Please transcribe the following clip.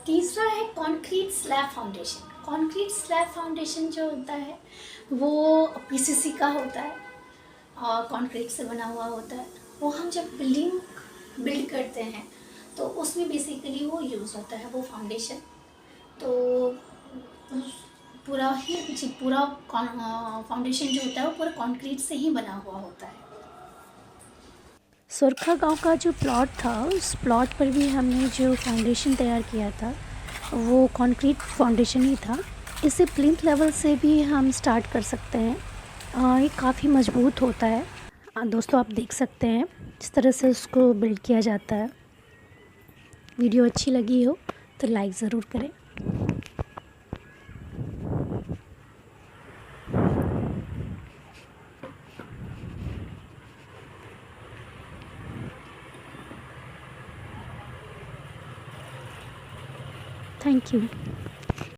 तीसरा है concrete slab foundation. Concrete slab foundation जो होता है वो पीसीसी का होता है और कंक्रीट से बना हुआ होता है। वो हम जब बिल्डिंग बिल्ड करते हैं तो उसमें बेसिकली वो यूज़ होता है वो फाउंडेशन। तो पूरा फाउंडेशन जो होता है वो पूरा कंक्रीट से ही बना हुआ होता है। सुरखा गांव का जो प्लॉट था उस प्लॉट पर भी हमने जो फाउंडेशन तैयार किया था वो कंक्रीट फाउंडेशन ही था। इसे प्लिंथ लेवल से भी हम स्टार्ट कर सकते हैं। ये काफ़ी मज़बूत होता है। दोस्तों आप देख सकते हैं जिस तरह से उसको बिल्ड किया जाता है। वीडियो अच्छी लगी हो तो लाइक ज़रूर करें। Thank you.